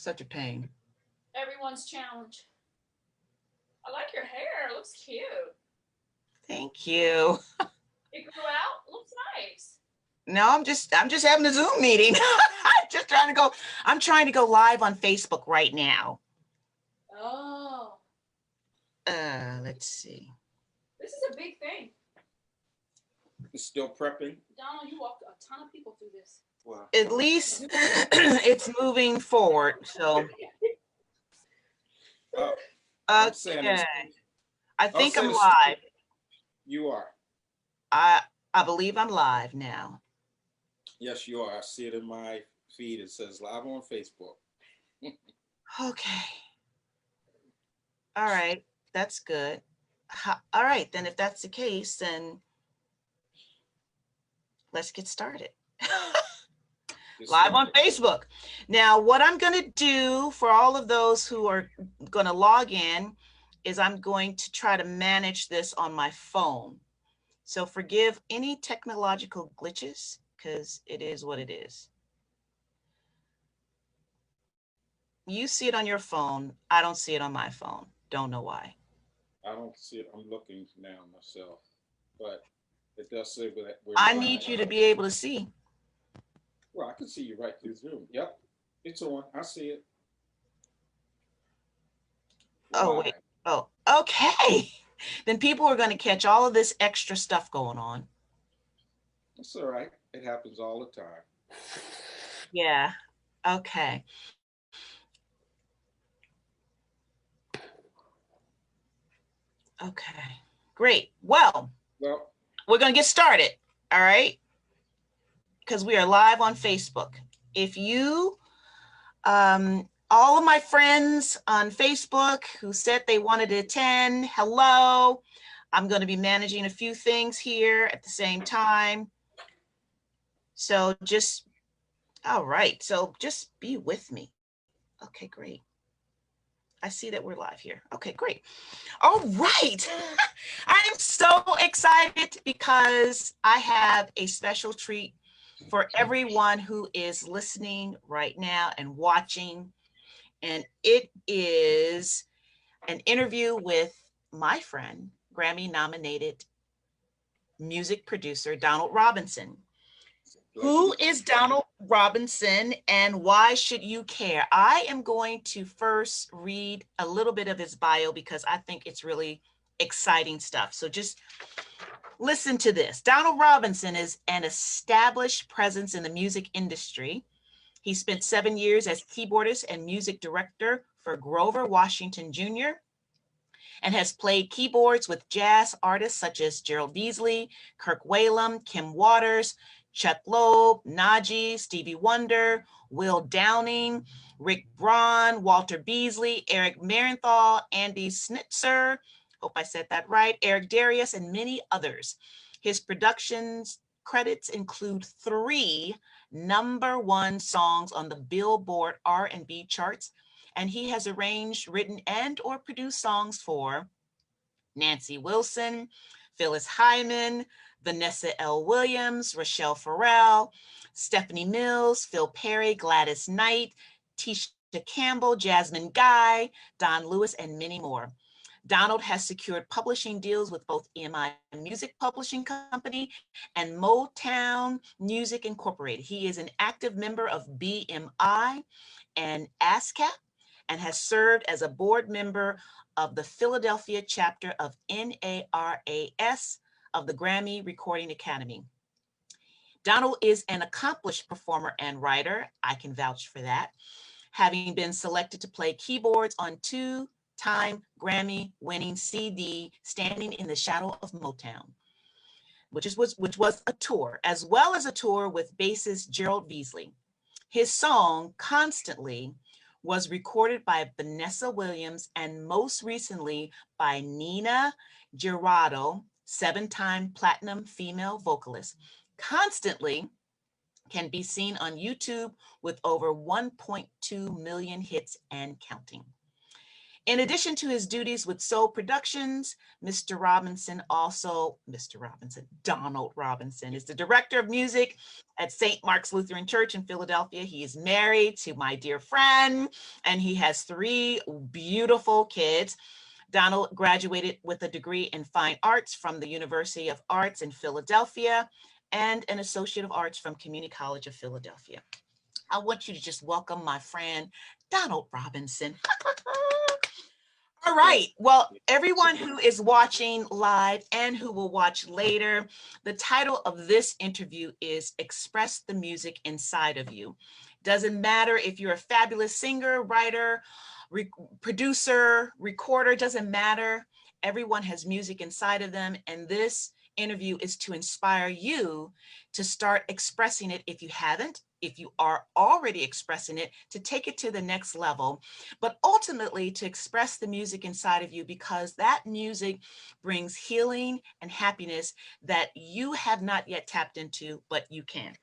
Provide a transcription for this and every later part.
such a pain. Everyone's challenge. I like your hair. It looks cute. Thank you. It grew out. It looks nice. No, I'm just having a Zoom meeting. Just trying to go. I'm trying to go live on Facebook right now. Oh, Let's see. this is a big thing. It's still prepping. Donald, you walked a ton of people through this. Wow. At least it's moving forward. So I'm saying okay, it's, I I'll think say I'm this. live. You are. I I believe I'm live now. Yes, you are. I see it in my feed. It says live on Facebook. Okay. All right. That's good. All right, then if that's the case, then let's get started. Live on Facebook. Now, what I'm going to do for all of those who are going to log in is I'm going to try to manage this on my phone. So forgive any technological glitches because it is what it is. You see it on your phone. I don't see it on my phone. Don't know why. I don't see it. I'm looking now myself, but it does say that we're I live. need you to be able to see. Well, I can see you right through Zoom. Yep, it's on. I see it. Oh, Live. wait. Oh, okay. Then people are going to catch all of this extra stuff going on. That's all right. It happens all the time. Yeah. Okay. Okay. Great. Well, Well, we're going to get started. All right. Because we are live on Facebook. If you, all of my friends on Facebook who said they wanted to attend, hello. I'm going to be managing a few things here at the same time. So just, all right. So just be with me. Okay, great. I see that we're live here. Okay, great. All right. I'm so excited because I have a special treat for everyone who is listening right now and watching. And it is an interview with my friend, Grammy nominated music producer, Donald Robinson. Who is Donald Robinson and why should you care? I am going to first read a little bit of his bio because I think it's really exciting stuff. So just listen to this. Donald Robinson is an established presence in the music industry. He spent 7 years as keyboardist and music director for Grover Washington Jr. and has played keyboards with jazz artists such as Gerald Beasley, Kirk Whalum, Kim Waters, Chuck Loeb, Najee, Stevie Wonder, Will Downing, Rick Braun, Walter Beasley, Eric Marienthal, Andy Snitzer, hope I said that right, Eric Darius, and many others. His productions credits include 3 #1 songs on the Billboard R&B charts, and he has arranged, written, and or produced songs for Nancy Wilson, Phyllis Hyman, Vanessa L. Williams, Rochelle Farrell, Stephanie Mills, Phil Perry, Gladys Knight, Tisha Campbell, Jasmine Guy, Don Lewis, and many more. Donald has secured publishing deals with both EMI Music Publishing Company and Motown Music Incorporated. He is an active member of BMI and ASCAP and has served as a board member of the Philadelphia chapter of NARAS of the Grammy Recording Academy. Donald is an accomplished performer and writer. I can vouch for that, having been selected to play keyboards on 2-time Grammy-winning CD, Standing in the Shadow of Motown, which was a tour, as well as a tour with bassist Gerald Beasley. His song, Constantly, was recorded by Vanessa Williams and most recently by Nina Giraudo, 7-time platinum female vocalist. Constantly can be seen on YouTube with over 1.2 million hits and counting. In addition to his duties with Soul Productions, Donald Robinson is the director of music at St. Mark's Lutheran Church in Philadelphia. He is married to my dear friend, and he has 3 beautiful kids. Donald graduated with a degree in fine arts from the University of Arts in Philadelphia and an Associate of Arts from Community College of Philadelphia. I want you to just welcome my friend, Donald Robinson. All right. Well, everyone who is watching live and who will watch later, the title of this interview is Express the Music Inside of You. Doesn't matter if you're a fabulous singer, writer, producer, recorder, doesn't matter. Everyone has music inside of them. And this interview is to inspire you to start expressing it if you haven't. If you are already expressing it, to take it to the next level, but ultimately to express the music inside of you, because that music brings healing and happiness that you have not yet tapped into, but you can.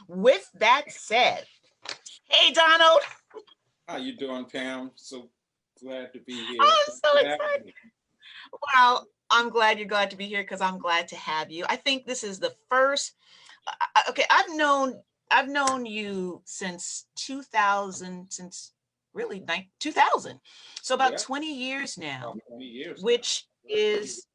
With that said, hey, Donald. How you doing, Pam? So glad to be here. I'm so excited. Well, I'm glad you're glad to be here because I'm glad to have you. I think this is the first, okay, I've known you since 2000, since really 2000. So about 20 years now, 20 years which is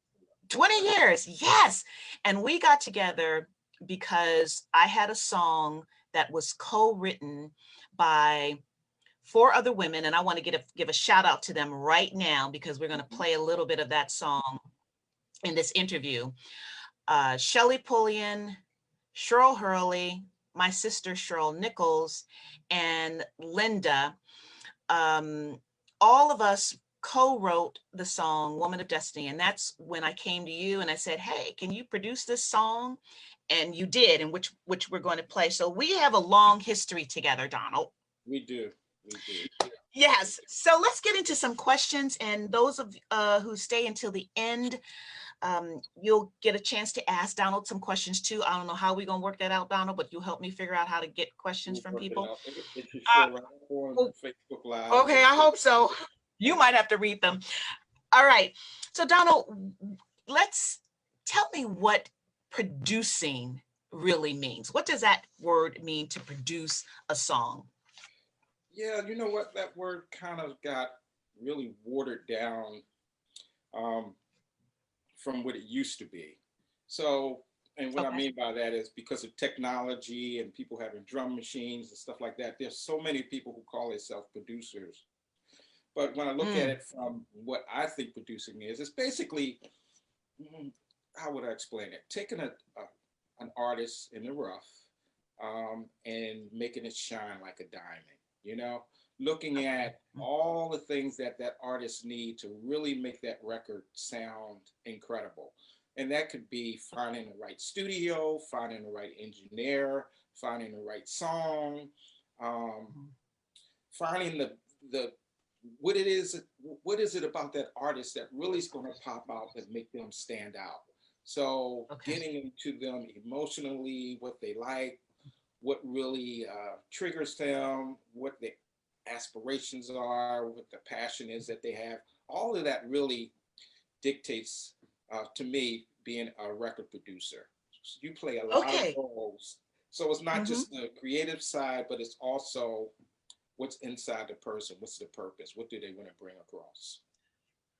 20 years. Yes. And we got together because I had a song that was co-written by 4 other women. And I want to give a shout out to them right now, because we're going to play a little bit of that song in this interview. Shelley Pulliam, Cheryl Hurley, my sister Cheryl Nichols, and Linda. All of us co-wrote the song Woman of Destiny. And that's when I came to you and I said, hey, can you produce this song? And you did, and which we're going to play. So we have a long history together, Donald. We do. Yes. So let's get into some questions. And those of who stay until the end, you'll get a chance to ask Donald some questions too. I don't know how we're going to work that out, Donald, but you'll help me figure out how to get questions from people. It should show right on Facebook Live. Okay, I hope so. You might have to read them. All right. So Donald, tell me what producing really means. What does that word mean, to produce a song? Yeah, you know what? That word kind of got really watered down from what it used to be. So, and what I mean by that is because of technology and people having drum machines and stuff like that, there's so many people who call themselves producers. But when I look at it from what I think producing is, it's basically, how would I explain it? Taking an artist in the rough and making it shine like a diamond, you know? Looking at all the things that artist need to really make that record sound incredible. And that could be finding the right studio, finding the right engineer, finding the right song, finding the what is it about that artist that really is going to pop out and make them stand out. So getting into them emotionally, what they like, what really triggers them, what the aspirations are, what the passion is that they have. All of that really dictates to me being a record producer. So you play a lot of roles. So it's not just the creative side, but it's also what's inside the person. What's the purpose? What do they want to bring across?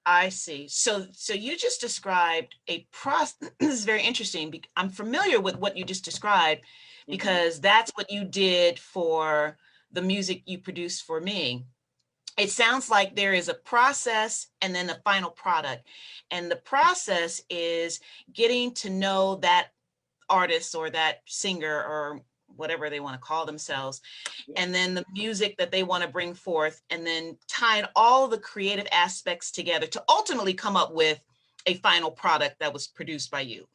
I see. So you just described a process. This is very interesting. I'm familiar with what you just described because that's what you did for the music you produced for me. It sounds like there is a process and then the final product. And the process is getting to know that artist or that singer or whatever they want to call themselves, and then the music that they want to bring forth, and then tying all the creative aspects together to ultimately come up with a final product that was produced by you.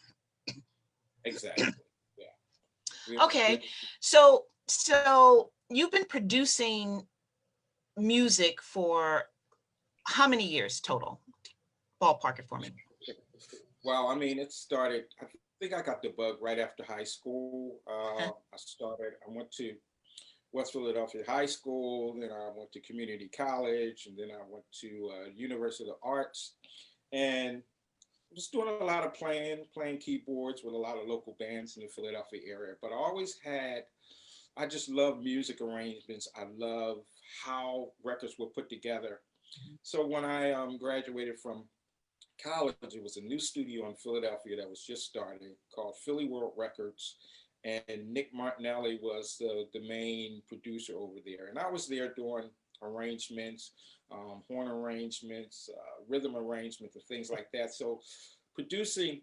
Exactly. Yeah. Okay. So you've been producing music for how many years total? Ballpark it for me. Well, I mean, it started, I think I got the bug right after high school. I went to West Philadelphia High School. Then I went to community college, and then I went to University of the Arts, and was doing a lot of playing keyboards with a lot of local bands in the Philadelphia area. But I just love music arrangements. I love how records were put together. So when I graduated from college, it was a new studio in Philadelphia that was just starting called Philly World Records. And Nick Martinelli was the main producer over there. And I was there doing arrangements, horn arrangements, rhythm arrangements, and things like that. So producing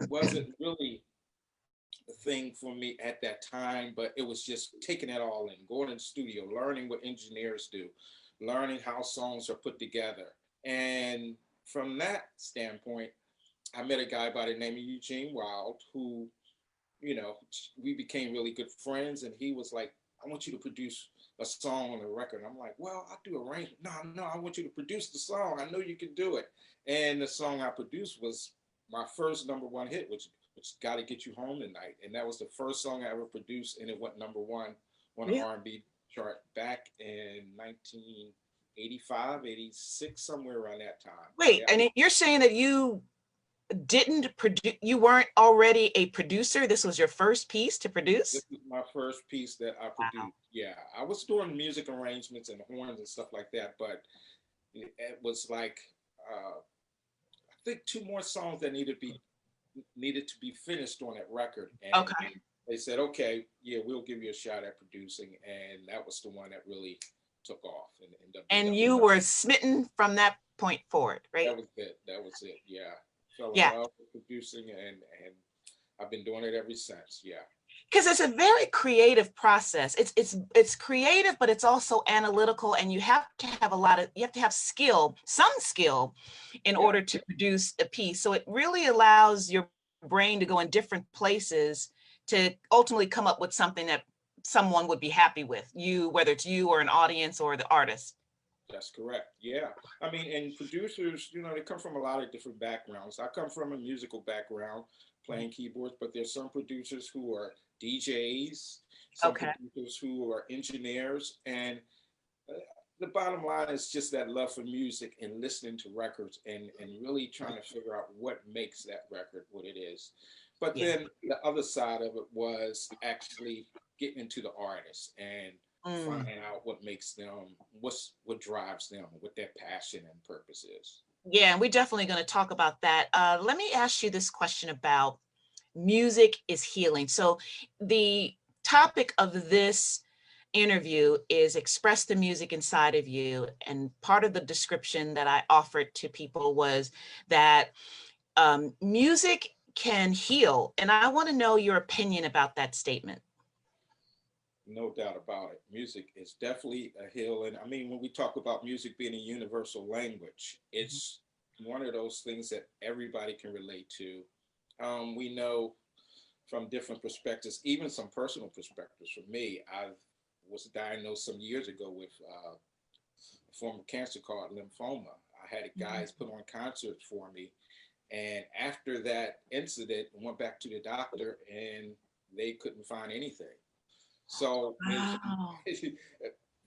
wasn't really a thing for me at that time, but it was just taking it all in, going in the studio, learning what engineers do, learning how songs are put together. And from that standpoint, I met a guy by the name of Eugene Wild, who, we became really good friends. And he was like, I want you to produce a song on the record. And I'm like, well, I do arrangement. No, I want you to produce the song. I know you can do it. And the song I produced was my first #1 hit, which Got to Get You Home Tonight. And that was the first song I ever produced. And it went #1 on the R&B chart back in 1985, 86, somewhere around that time. Wait, and you're saying that you didn't produce, you weren't already a producer? This was your first piece to produce? This was my first piece that I produced. Wow. Yeah, I was doing music arrangements and horns and stuff like that, but it was like, I think 2 more songs that needed to be finished on that record. And okay. They said, okay, yeah, we'll give you a shot at producing. And that was the one that really took off. And you were smitten from that point forward, right? That was it. Yeah. Fell in love with producing, and I've been doing it ever since. Yeah. Because it's a very creative process. It's creative, but it's also analytical, and you have to have some skill in order to produce a piece. So it really allows your brain to go in different places to ultimately come up with something that someone would be happy with, whether it's you or an audience or the artist. That's correct. Yeah. I mean, and producers, they come from a lot of different backgrounds. I come from a musical background, playing keyboards, but there's some producers who are DJs, some producers who are engineers. And the bottom line is just that love for music and listening to records and really trying to figure out what makes that record what it is. But then the other side of it was actually getting into the artist and finding out what makes them, what drives them, what their passion and purpose is. Yeah, and we're definitely going to talk about that. Let me ask you this question about music is healing. So the topic of this interview is express the music inside of you. And part of the description that I offered to people was that music can heal. And I want to know your opinion about that statement. No doubt about it. Music is definitely a healing. I mean, when we talk about music being a universal language, it's one of those things that everybody can relate to. We know from different perspectives, even some personal perspectives. For me, I was diagnosed some years ago with a form of cancer called lymphoma. I had guys put on concerts for me. And after that incident, I went back to the doctor and they couldn't find anything. So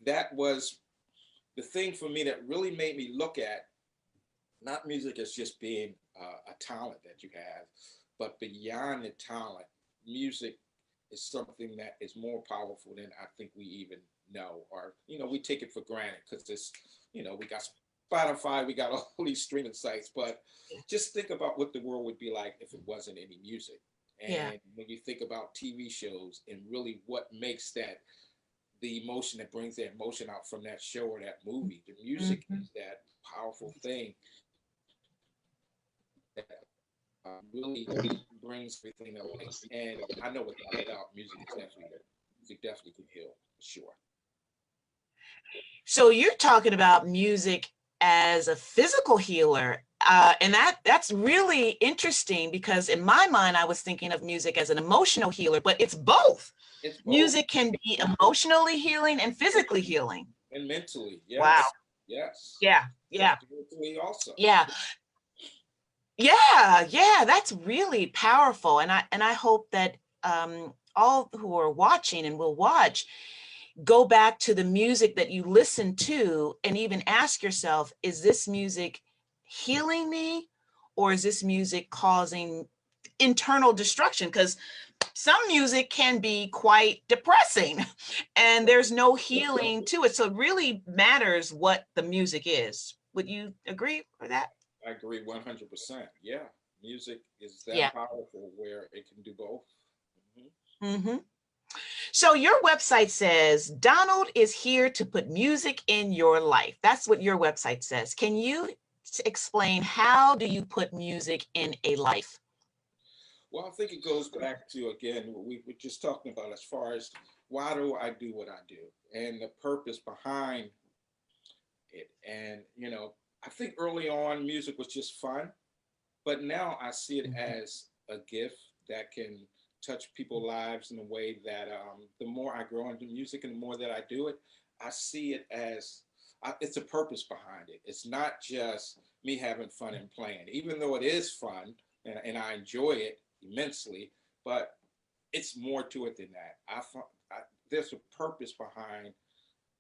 that was the thing for me that really made me look at not music as just being a talent that you have, but beyond the talent, music is something that is more powerful than I think we even know, or, we take it for granted because it's, we got Spotify, we got all these streaming sites, but just think about what the world would be like if it wasn't any music. And when you think about TV shows and really what makes that, the emotion that brings that emotion out from that show or that movie, the music is that powerful thing that really brings everything to life. And I know without a doubt, music definitely can heal, for sure. So you're talking about music as a physical healer. And that's really interesting because in my mind, I was thinking of music as an emotional healer, but it's both. Music can be emotionally healing and physically healing. And mentally, yes. Wow. Yes. Yeah. Mentally also. Yeah. That's really powerful. And I hope that all who are watching and will watch, go back to the music that you listen to and even ask yourself, is this music healing me, or is this music causing internal destruction? Because some music can be quite depressing and there's no healing to it. So it really matters what the music is. Would you agree with that? I agree 100%. Yeah, music is Yeah. that powerful where it can do both. Mm-hmm. So your website says Donald is here to put music in your life. That's what your website says. Can you explain, how do you put music in a life? Well, I think it goes back to, again, what we were just talking about as far as why do I do what I do and the purpose behind it. And, I think early on music was just fun, but now I see it as a gift that can touch people's lives in a way that the more I grow into music and the more that I do it, I see it as it's a purpose behind it. It's not just me having fun and playing, even though it is fun and I enjoy it immensely, but it's more to it than that. There's a purpose behind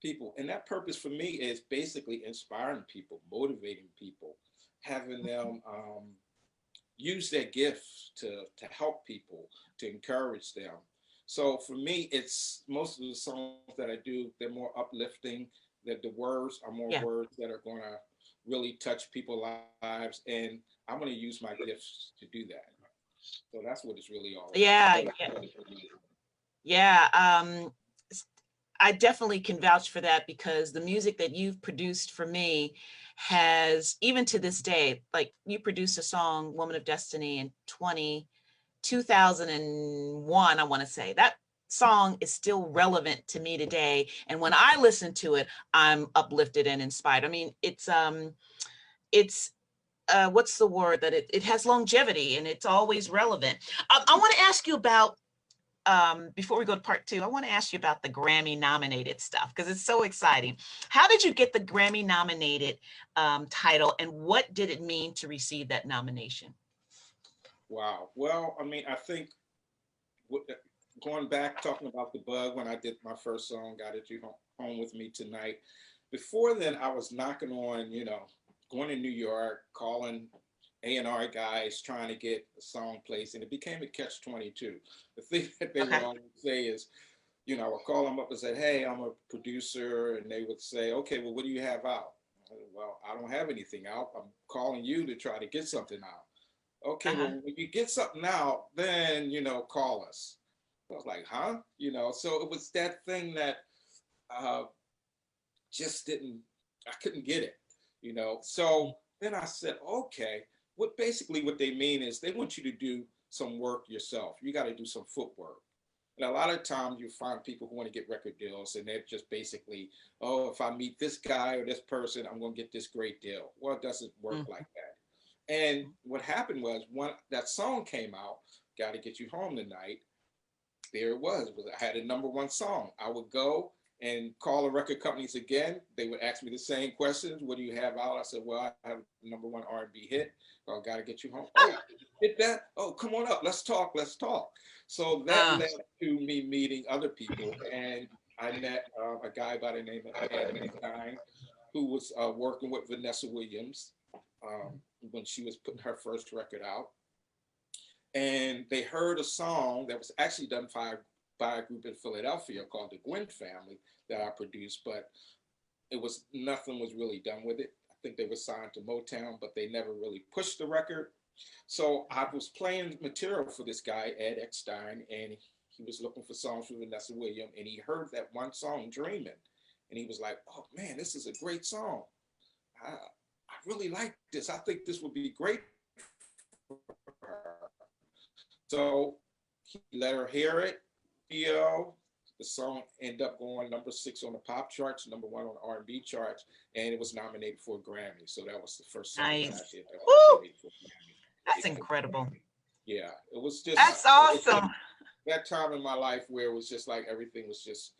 people, and that purpose for me is basically inspiring people, motivating people, having them use their gifts to help people, to encourage them. So for me, it's most of the songs that I do, they're more uplifting, that the words are more Yeah. words that are going to really touch people's lives, and I'm going to use my gifts to do that. So that's what it's really all Yeah. about. Yeah. Yeah. I definitely can vouch for that, because the music that you've produced for me has, even to this day, like you produced a song, Woman of Destiny, in 2001, I want to say. That song is still relevant to me today. And when I listen to it, I'm uplifted and inspired. I mean, it's what's the word, that it has longevity and it's always relevant. I want to ask you about, before we go to part two, I want to ask you about the Grammy nominated stuff, because it's so exciting. How did you get the Grammy nominated title, and what did it mean to receive that nomination? Wow. Well, I mean, I think going back, talking about the bug when I did my first song, Got It You Home With Me Tonight. Before then, I was knocking on, going to New York, calling A&R guys, trying to get a song placed, and it became a catch-22. The thing that they would Okay. always say is, I would call them up and say, hey, I'm a producer, and they would say, okay, well, what do you have out? I said, well, I don't have anything out. I'm calling you to try to get something out. Okay, Uh-huh. well, when you get something out, then, call us. I was like, huh? So it was that thing that uh, just didn't, I couldn't get it. So then I said, okay, what they mean is they want you to do some work yourself. You got to do some footwork. And a lot of times you find people who want to get record deals and they're just basically, oh, if I meet this guy or this person, I'm going to get this great deal. Well, it doesn't work like that. And what happened was when that song came out, Got to Get You Home Tonight, there it was. I had a #1 song. I would go and call the record companies again. They would ask me the same questions. What do you have out? I said, well, I have a #1 R&B hit. Oh, Got to Get You Home. Oh, hit that? Oh, come on up. Let's talk. Let's talk. So that led to me meeting other people. And I met a guy by the name of Ed Stein, who was working with Vanessa Williams when she was putting her first record out. And they heard a song that was actually done by a group in Philadelphia called the Gwynn Family that I produced, but nothing was really done with it. I think they were signed to Motown, but they never really pushed the record. So I was playing material for this guy, Ed Eckstein, and he was looking for songs for Vanessa Williams, and he heard that one song, Dreaming, and he was like, oh man, this is a great song. I really like this. I think this would be great for her. So he let her hear it. The song ended up going #6 on the pop charts, #1 on the R&B charts, and it was nominated for a Grammy. So that was the first song that I Nice. did that was Woo! nominated for a Grammy. That's incredible. Yeah, it was just That's awesome. that time in my life where it was just like everything was just,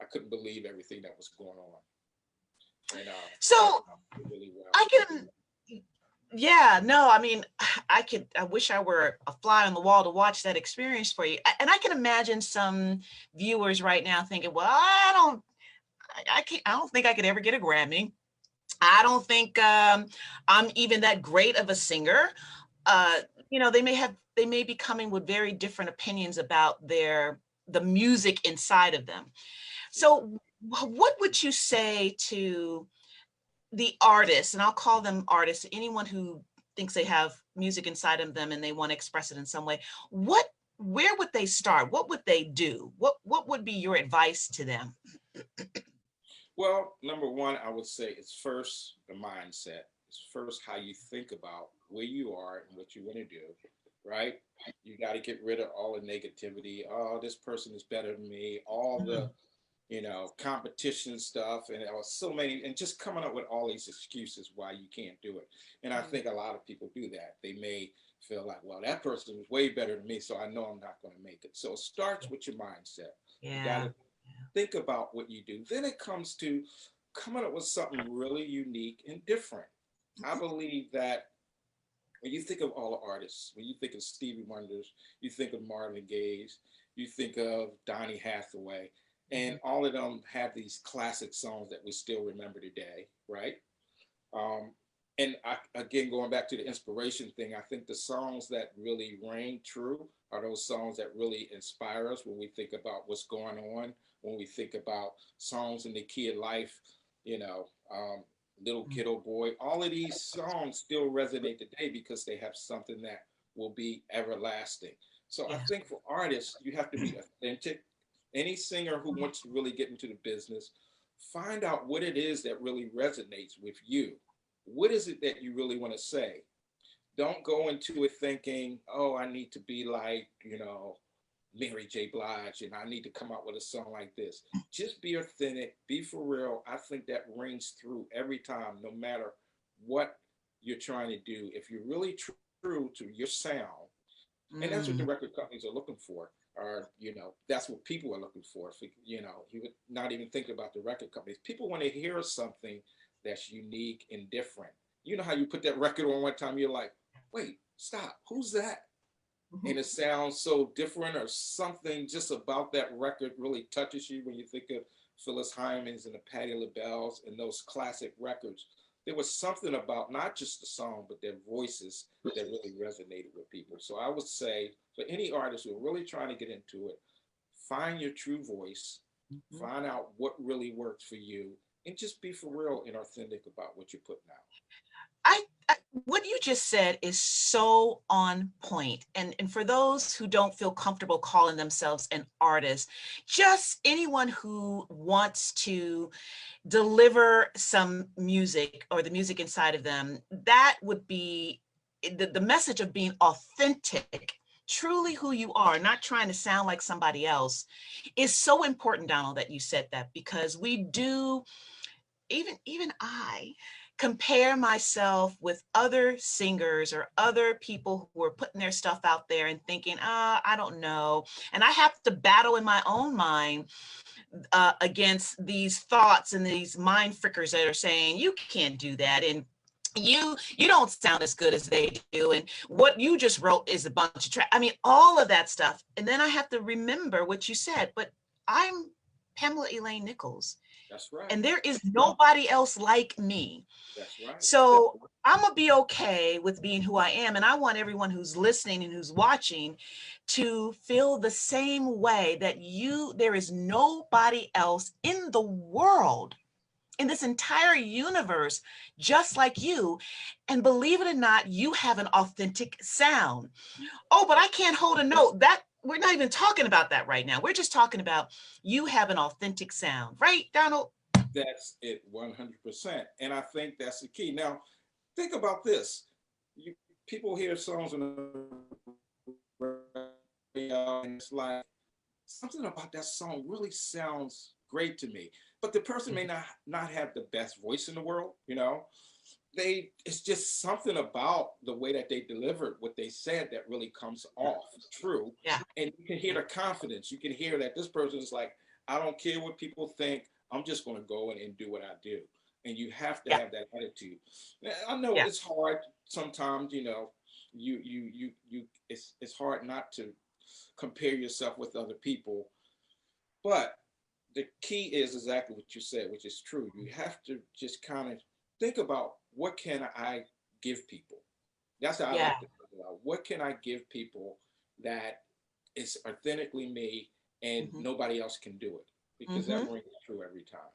I couldn't believe everything that was going on. And So really well. I can, yeah, no, I mean, I wish I were a fly on the wall to watch that experience for you. And I can imagine some viewers right now thinking, well, I don't think I could ever get a Grammy. I don't think I'm even that great of a singer. Uh, they may be coming with very different opinions about the music inside of them. So what would you say to the artists, and I'll call them artists, anyone who thinks they have music inside of them and they want to express it in some way? Where would they start? What would they do? What would be your advice to them? Well, number one, I would say it's first the mindset. It's first how you think about where you are and what you want to do, right? You got to get rid of all the negativity. Oh, this person is better than me. All the, competition stuff, and there was so many, and just coming up with all these excuses why you can't do it. And I think a lot of people do that. They may feel like, well, that person is way better than me, so I know I'm not going to make it. So it starts with your mindset. You got to think about what you do. Then it comes to coming up with something really unique and different. I believe that when you think of all the artists, when you think of Stevie Wonders, you think of Marvin Gaye, you think of Donny Hathaway, and all of them have these classic songs that we still remember today, right? Again, going back to the inspiration thing, I think the songs that really reign true are those songs that really inspire us when we think about what's going on, when we think about songs in the key of life, Little Kiddo Boy. All of these songs still resonate today because they have something that will be everlasting. So I think for artists, you have to be authentic. Any singer who wants to really get into the business, find out what it is that really resonates with you. What is it that you really want to say? Don't go into it thinking, oh, I need to be like, Mary J. Blige, and I need to come out with a song like this. Just be authentic, be for real. I think that rings through every time, no matter what you're trying to do. If you're really true to your sound, and that's what the record companies are looking for, or, that's what people are looking for. You would not even think about the record companies. People want to hear something that's unique and different. You know how you put that record on one time, you're like, wait, stop, who's that? And it sounds so different, or something just about that record really touches you when you think of Phyllis Hyman's and the Patti LaBelle's and those classic records. There was something about not just the song, but their voices that really resonated with people. So I would say for any artist who are really trying to get into it, find your true voice, find out what really works for you, and just be for real and authentic about what you're putting out. What you just said is so on point. And for those who don't feel comfortable calling themselves an artist, just anyone who wants to deliver some music or the music inside of them, that would be the message of being authentic, truly who you are, not trying to sound like somebody else, is so important, Donald, that you said that, because we do, even I compare myself with other singers or other people who are putting their stuff out there and thinking, I don't know. And I have to battle in my own mind against these thoughts and these mind frickers that are saying, you can't do that. And you don't sound as good as they do. And what you just wrote is a bunch of trash. I mean, all of that stuff. And then I have to remember what you said, but I'm Pamela Elaine Nichols. That's right. And there is nobody else like me. That's right. So I'm going to be okay with being who I am. And I want everyone who's listening and who's watching to feel the same way, that there is nobody else in the world, in this entire universe, just like you. And believe it or not, you have an authentic sound. Oh, but I can't hold a note. We're not even talking about that right now. We're just talking about you have an authentic sound, right, Donald? That's it, 100%. And I think that's the key. Now, think about this. People hear songs on the radio, and it's like, something about that song really sounds great to me. But the person may not have the best voice in the world, it's just something about the way that they delivered what they said that really comes off true. Yeah. And you can hear the confidence. You can hear that this person is like, I don't care what people think. I'm just going to go in and do what I do. And you have to have that attitude. I know it's hard sometimes, it's hard not to compare yourself with other people. But the key is exactly what you said, which is true. You have to just kind of think about, what can I give people? That's how I Yeah. like to think about, what can I give people that is authentically me and Hmm. nobody else can do it, because that Hmm. rings true every time.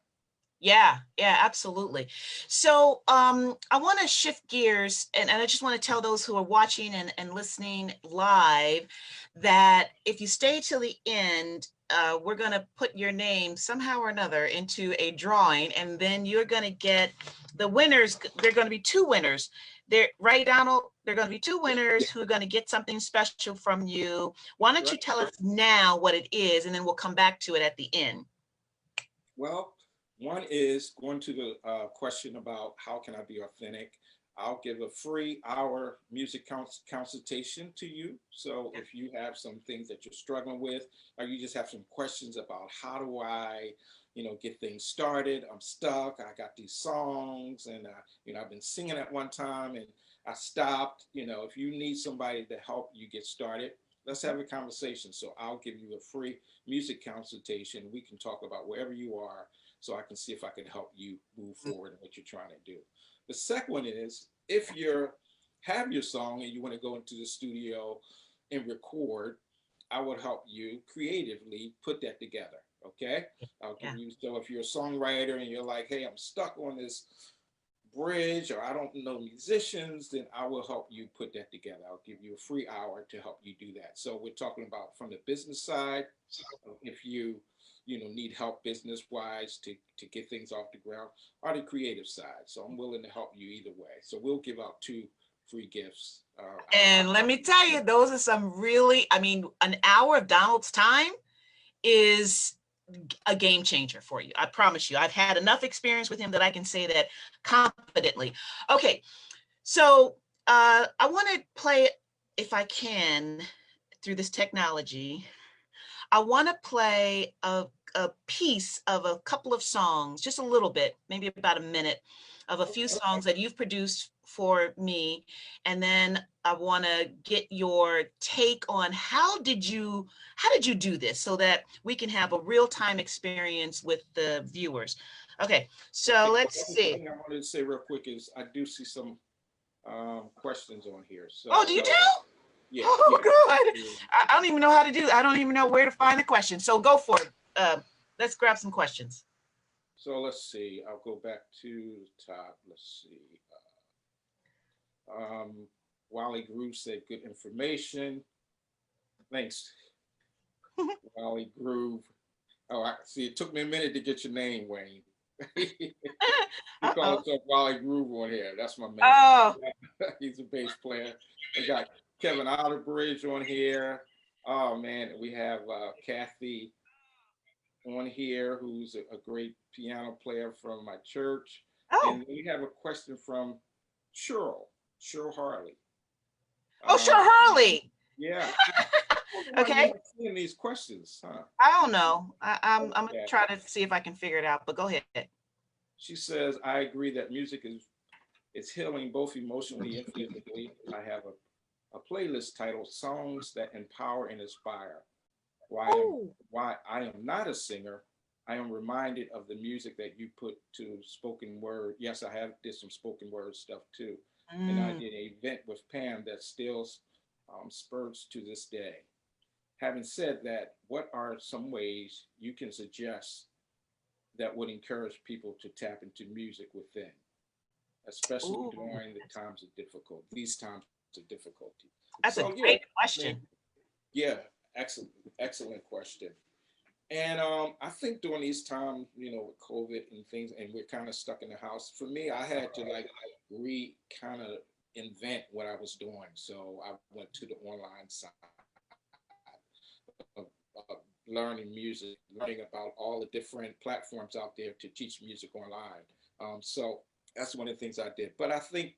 Yeah, yeah, absolutely. So I want to shift gears, and I just want to tell those who are watching and listening live that if you stay till the end, we're going to put your name somehow or another into a drawing, and then you're going to get the winners. There are going to be two winners. There, right, Donald? There are going to be two winners who are going to get something special from you. Why don't you Right. tell us now what it is, and then we'll come back to it at the end. Well, one is going to the question about how can I be authentic. I'll give a free hour music consultation to you. So if you have some things that you're struggling with, or you just have some questions about how do I, get things started. I'm stuck. I got these songs, and I've been singing at one time and I stopped. If you need somebody to help you get started, let's have a conversation. So I'll give you a free music consultation. We can talk about wherever you are, so I can see if I can help you move forward in what you're trying to do. The second one is, if you have your song and you want to go into the studio and record, I would help you creatively put that together. Okay. I'll give Yeah. you, so if you're a songwriter and you're like, hey, I'm stuck on this bridge, or I don't know musicians, then I will help you put that together. I'll give you a free hour to help you do that. So we're talking about from the business side, if you need help business wise to get things off the ground, or the creative side. So I'm willing to help you either way. So we'll give out two free gifts. And let me tell you, those are some really, I mean, an hour of Donald's time is a game changer for you. I promise you. I've had enough experience with him that I can say that confidently. Okay, so I want to play, if I can, through this technology. I want to play a piece of a couple of songs, just a little bit, maybe about a minute, of a few songs that you've produced for me. And then I want to get your take on how did you do this so that we can have a real-time experience with the viewers. Okay, so Okay, let's one see. thing I wanted to say real quick is I do see some questions on here. Oh, do So you do? yeah, Oh, yeah. good. I don't even know how to do. I don't even know where to find the question. So go for it. Let's grab some questions. So let's see. I'll go back to the top. Let's see. Wally Groove said good information. Thanks, Wally Groove. Oh, I see. It took me a minute to get your name, Wayne. He called Uh-oh. himself Wally Groove on here. That's my man. Oh, He's a bass player. We got Kevin Outerbridge on here. Oh man, we have Kathy on here, who's a great piano player from my church. oh, And we have a question from Cheryl Harley. oh, sure, Um, Hurley. yeah. Why you're Okay. not seeing these questions, huh? I don't know. I'm gonna Okay. try to see if I can figure it out. But go ahead. She says, I agree that music is healing both emotionally and physically. I have a playlist titled Songs That Empower and Inspire. Oh. Why I am not a singer, I am reminded of the music that you put to spoken word. Yes, I have did some spoken word stuff too. And I Mm. did an event with Pam that still spurs to this day. Having said that, what are some ways you can suggest that would encourage people to tap into music within, especially Ooh. during the times of difficulty, these times of difficulty? That's a So yeah, great I mean, question. yeah, excellent question. And I think during these times, with COVID and things, and we're kind of stuck in the house. For me, I had to like kind of invent what I was doing. So I went to the online side of learning music, learning about all the different platforms out there to teach music online. So that's one of the things I did. But I think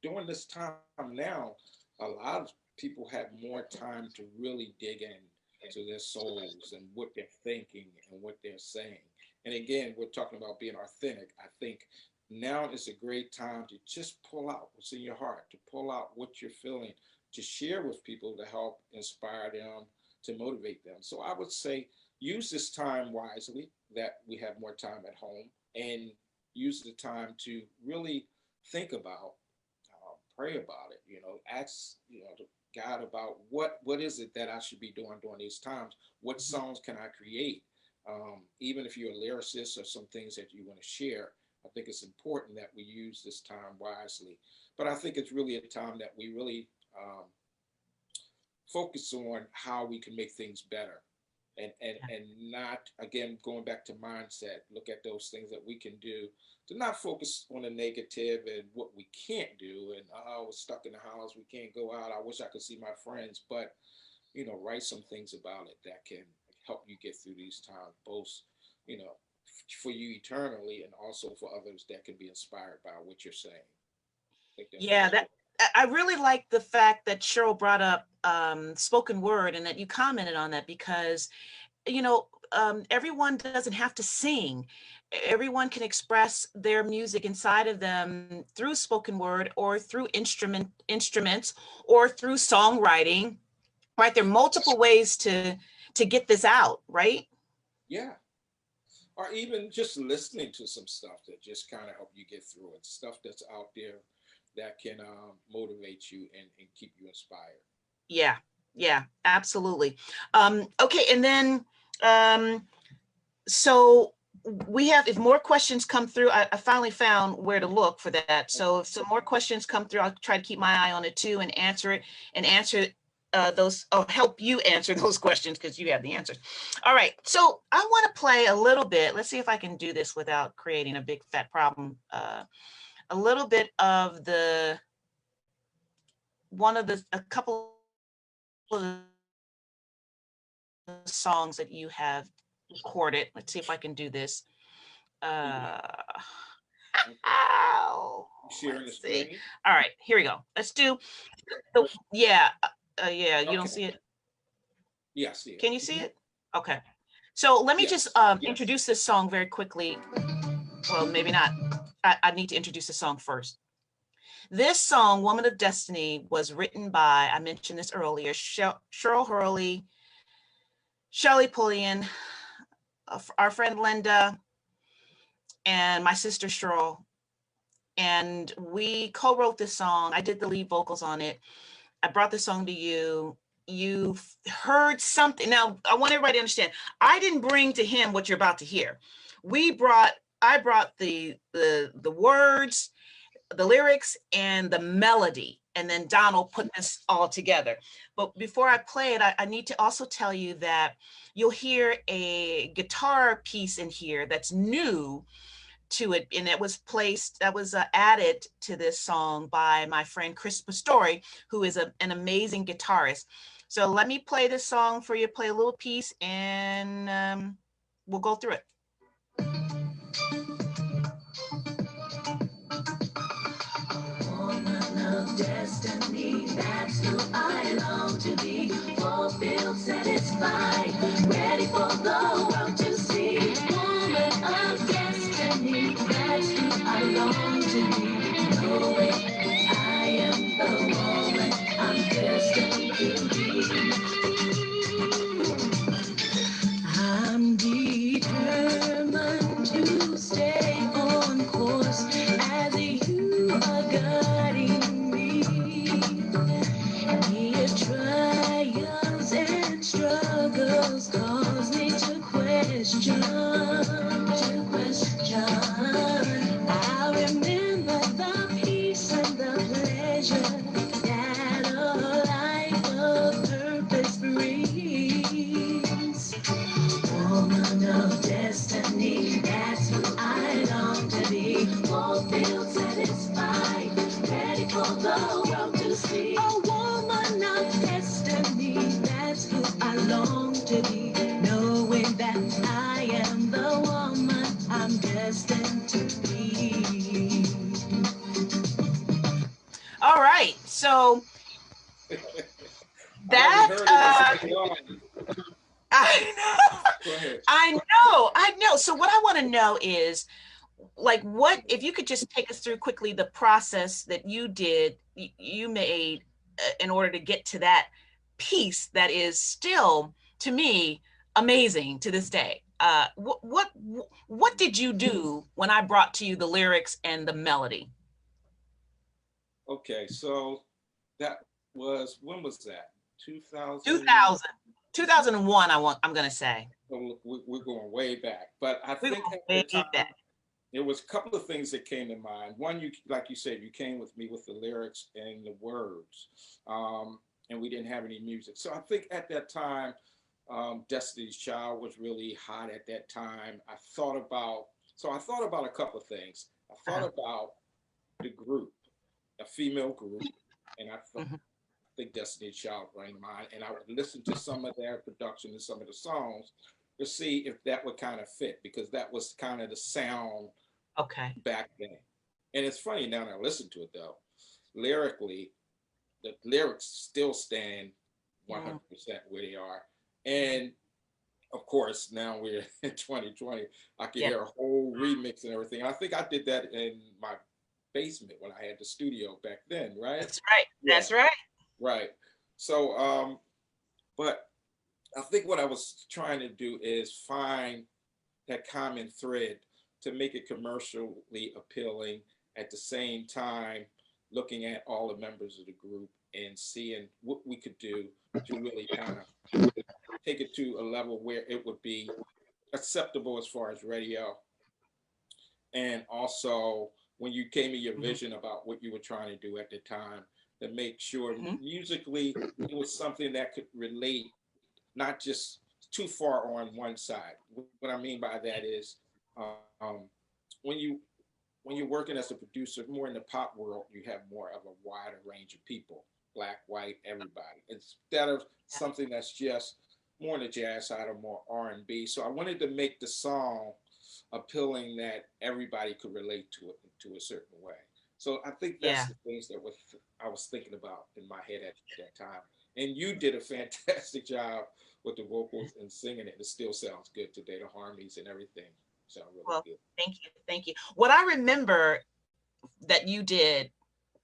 during this time now, a lot of people have more time to really dig in to their souls and what they're thinking and what they're saying. And again, we're talking about being authentic. I think now is a great time to just pull out what's in your heart, to pull out what you're feeling, to share with people to help inspire them, to motivate them. So I would say use this time wisely, that we have more time at home, and use the time to really think about, pray about it, ask, God about what is it that I should be doing during these times? What songs can I create? Even if you're a lyricist or some things that you want to share, I think it's important that we use this time wisely. But I think it's really a time that we really focus on how we can make things better. And not, again, going back to mindset, look at those things that we can do, to not focus on the negative and what we can't do. And, oh, we're stuck in the house, we can't go out, I wish I could see my friends. But, write some things about it that can help you get through these times, both, for you eternally, and also for others that can be inspired by what you're saying. Yeah, I really like the fact that Cheryl brought up spoken word, and that you commented on that, because, everyone doesn't have to sing. Everyone can express their music inside of them through spoken word, or through instruments, or through songwriting, right? There are multiple ways to get this out, right? Yeah. Or even just listening to some stuff that just kind of help you get through it. Stuff that's out there that can motivate you and keep you inspired. Yeah, absolutely. Okay, and then so we have, if more questions come through, I finally found where to look for that. So if some more questions come through, I'll try to keep my eye on it too, and answer those, or help you answer those questions, because you have the answers. All right, so I want to play a little bit. Let's see if I can do this without creating a big fat problem. A little bit of a couple of the songs that you have recorded. Let's see if I can do this. Sharing the screen. All right, here we go. Let's do yeah. You don't see it? Yeah, I see it. Can you see it? Okay. So let me just introduce this song very quickly. Well, maybe not. I need to introduce the song first. This song, Woman of Destiny, was written by, I mentioned this earlier, Cheryl Hurley, Shelly Pulliam, our friend Linda, and my sister Cheryl. And we co-wrote this song. I did the lead vocals on it. I brought the song to you. You've heard something. Now, I want everybody to understand, I didn't bring to him what you're about to hear. I brought the words, the lyrics, and the melody, and then Donald put this all together. But before I play it, I need to also tell you that you'll hear a guitar piece in here that's new to it, and that was added to this song by my friend Chris Pastore, who is an amazing guitarist. So let me play this song for you, play a little piece, and we'll go through it. Destiny, that's who I long to be. Fulfilled, satisfied, ready for the world to see. Woman of destiny, that's who I long to be. Knowing I am the woman I'm destined to be. I'm determined to stay on course as you are guiding me. Trials and struggles cause me to question. I remember the peace and the pleasure that a life of purpose brings. Woman of destiny, that's who I long to be. Fulfilled, satisfied, ready for the world to see. A woman of destiny, that's who I long to be. Knowing that I am the woman I'm destined to be. All right, so that I know. So what I want to know is, like, what if you could just take us through quickly the process that you did, you made in order to get to that piece that is still, to me, amazing to this day. What did you do when I brought to you the lyrics and the melody? Okay, so that was, when was that? 2000. 2000, 2001. I'm gonna say So we're going way back, but I we're think going at the way time back. there was a couple of things that came to mind. One, you, like you said, you came with me with the lyrics and the words, and we didn't have any music. So I think at that time, Destiny's Child was really hot at that time. I thought about a couple of things. I thought Uh-huh. about the group, a female group, and I thought, Mhm. think Destiny's Child bring to mind, and I would listen to some of their production and some of the songs to see if that would kind of fit, because that was kind of the sound Okay. back then. And it's funny now that I listen to it though, lyrically, the lyrics still stand Mm. 100% where they are. And of course, now we're in 2020, I can Yeah, hear a whole remix and everything. I think I did that in my basement when I had the studio back then, right? that's right. Yeah, That's right. right. So, but I think what I was trying to do is find that common thread to make it commercially appealing at the same time looking at all the members of the group and seeing what we could do to really kind of take it to a level where it would be acceptable as far as radio. And also when you gave me your Mhm. vision about what you were trying to do at the time, to make sure Mhm. musically it was something that could relate, not just too far on one side. What I mean by that is, um, when you when you're working as a producer, more in the pop world, you have more of a wider range of people, black, white, everybody, instead of Yeah. something that's just more on the jazz side or more R&B. So I wanted to make the song appealing that everybody could relate to it to a certain way. So I think that's Yeah. the things that I was thinking about in my head at that time. And you did a fantastic job with the vocals and singing it. It still sounds good today. The harmonies and everything sound really Well, good. thank you. Thank you. What I remember that you did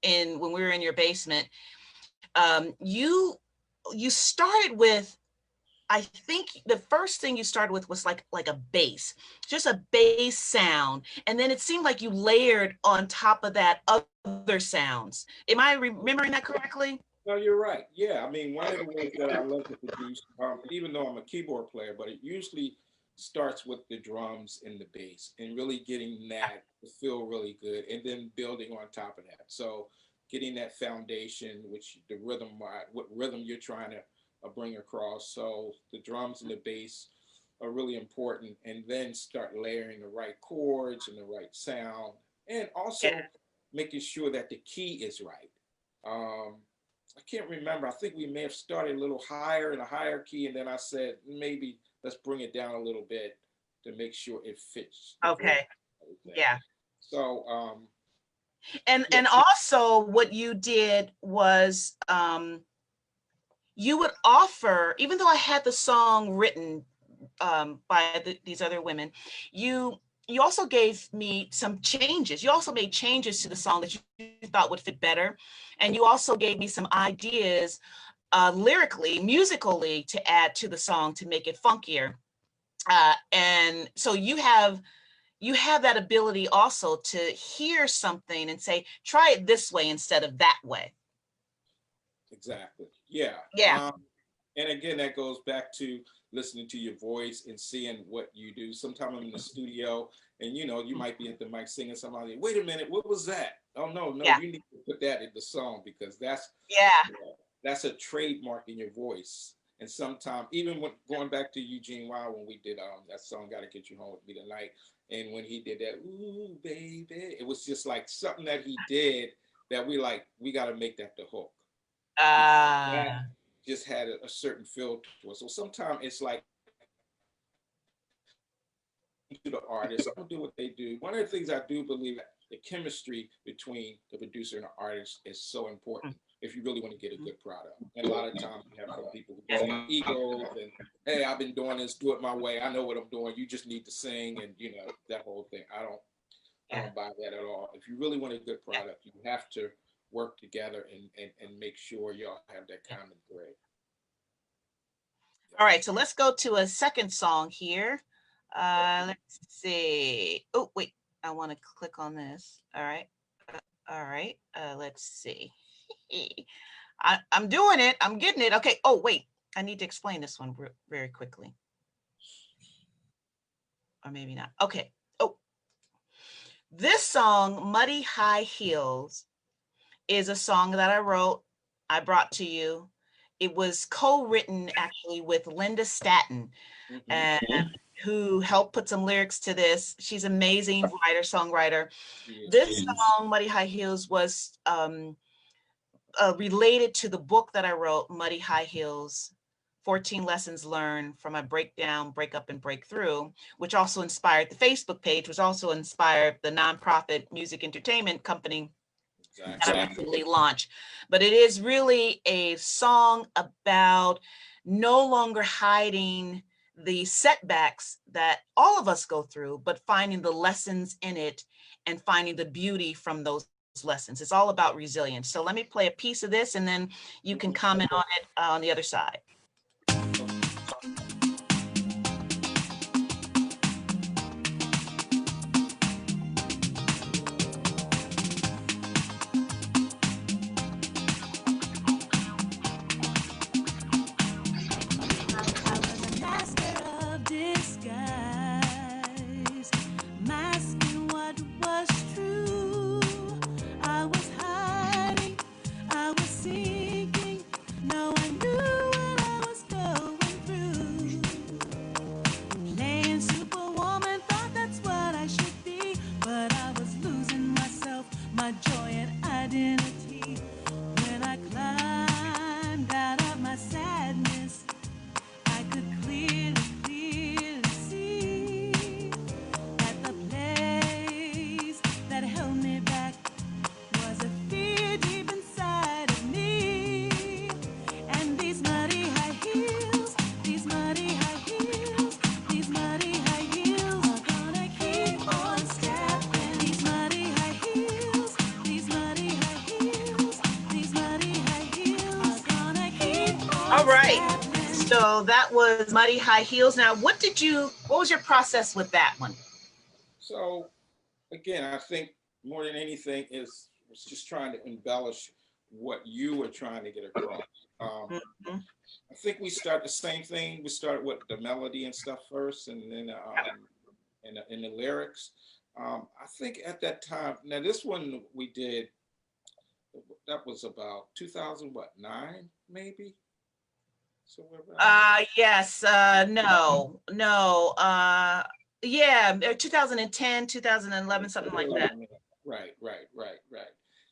in when we were in your basement, you started with, I think the first thing you started with was like a bass, just a bass sound, and then it seemed like you layered on top of that other sounds. Am I remembering that correctly? No, you're right. Yeah, I mean, one of the ways that I love to produce, even though I'm a keyboard player, but it usually starts with the drums and the bass and really getting that to feel really good and then building on top of that. So getting that foundation, which the rhythm, what rhythm you're trying to bring across. So the drums and the bass are really important, and then start layering the right chords and the right sound, and Yeah. also making sure that the key is right. I can't remember. I think we may have started a little higher in a higher key, and then I said maybe let's bring it down a little bit to make sure it fits the voice Okay. and everything. Yeah. So yeah, And also what you did was you would offer, even though I had the song written by these other women, you you also gave me some changes. You also made changes to the song that you thought would fit better, and you also gave me some ideas lyrically, musically, to add to the song to make it funkier. And so you have that ability also to hear something and say, try it this way instead of that way. exactly. Yeah. Yeah. And again, that goes back to listening to your voice and seeing what you do. Sometimes I'm in the studio and you might be at the mic singing somebody, wait a minute, what was that? Oh no, Yeah. you need to put that in the song because Yeah. that's a trademark in your voice. And sometimes even when going back to Eugene Wild when we did that song "Gotta Get You Home with Me Tonight," and when he did that, ooh baby, it was just like something that he did that we got to make that the hook because that Uh, just had a certain feel to it. So sometimes it's like to the artist, I'm gonna do what they do. One of the things I do believe that the chemistry between the producer and the artist is so important if you really want to get a good product. And a lot of times you have some people who just got egos and hey, I've been doing this, do it my way. I know what I'm doing. You just need to sing and that whole thing. I yeah. don't buy that at all. If you really want a good product, you have to work together and make sure y'all have that common thread. All right, so let's go to a second song here. Let's see. Oh, wait, I want to click on this. All right. All right, let's see. I'm doing it. I'm getting it. Okay. Oh, wait, I need to explain this one very quickly. Or maybe not. Okay. Oh, this song, Muddy High Heels, is a song that I wrote, I brought to you. It was co-written actually with Linda Staton, and who helped put some lyrics to this. She's an amazing writer, songwriter. This song, Muddy High Heels, was related to the book that I wrote, Muddy High Heels, 14 Lessons Learned from a Breakdown, Breakup, and Breakthrough, which also inspired the Facebook page, which also inspired the nonprofit music entertainment company that I recently launched. But it is really a song about no longer hiding the setbacks that all of us go through, but finding the lessons in it and finding the beauty from those lessons. It's all about resilience. So let me play a piece of this and then you can comment on it on the other side. All right, so that was Muddy High Heels. Now, what was your process with that one? So again, I think more than anything was just trying to embellish what you were trying to get across. I think we start the same thing. We started with the melody and stuff first, and then in the lyrics. I think at that time, now this one we did, that was about 2009, maybe? Yes, no, yeah, 2010, 2011, something like that. Right.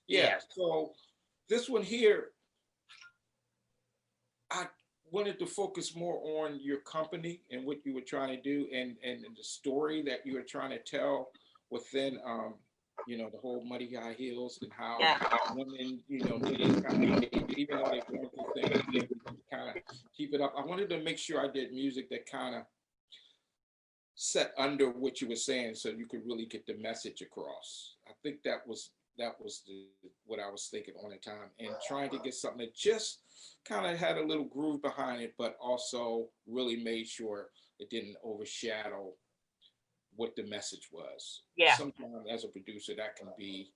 Yeah, so this one here, I wanted to focus more on your company and what you were trying to do and the story that you were trying to tell within the whole Muddy High Heels and how women, needed kind of, even though they're going through things, they kind of keep it up. I wanted to make sure I did music that kind of set under what you were saying so you could really get the message across. I think that was what I was thinking on the time, and trying to get something that just kind of had a little groove behind it, but also really made sure it didn't overshadow what the message was. Yeah. Sometimes as a producer, that can be,